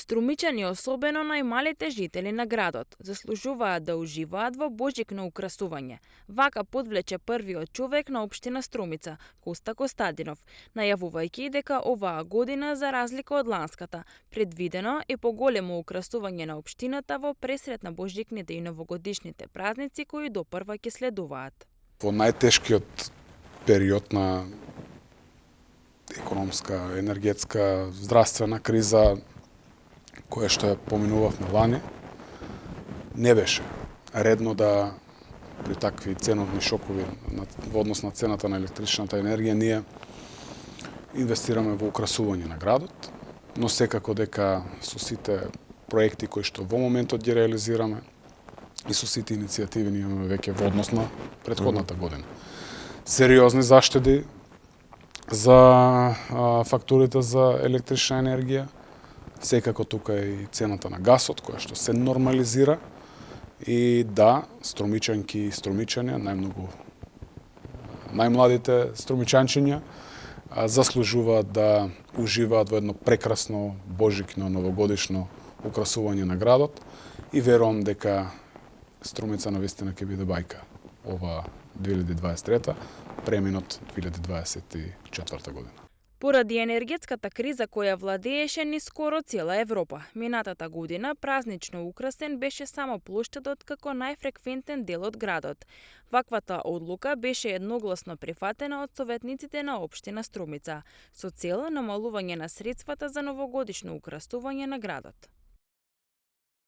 Струмичани, особено најмалите жители на градот, заслужуваат да уживаат во божикно украсување. Вака подвлече првиот човек на општина Струмица, Коста Костадинов, најавувајќи дека оваа година, за разлика од ланската, предвидено е поголемо украсување на општината во пресрет на божикните и новогодишните празници кои допрва ќе следуваат. Во најтешкиот период на економска, енергетска, здравствена криза, која што ја поминувавме лани, не беше редно да при такви ценовни шокови во однос на цената на електричната енергија ние инвестираме во украсување на градот, но секако дека со сите проекти кои што во моментот ги реализираме и со сите иницијативи ние имаме веќе во однос на претходната година сериозни заштеди за фактурите за електрична енергија. Секако тука е и цената на гасот, која што се нормализира. И да, струмичанки и струмичани, најмладите струмичанчиња, заслужуваат да уживаат во едно прекрасно божикно новогодишно украсување на градот и верувам дека Струмица навистина ќе биде бајка ова 2023, преминот 2024 година. Поради енергетската криза која владееше низ скоро цела Европа, минатата година празнично украсен беше само плоштадот како најфреквентен дел од градот. Ваквата одлука беше едногласно прифатена од советниците на општина Струмица, со цел намалување на средствата за новогодишно украсување на градот.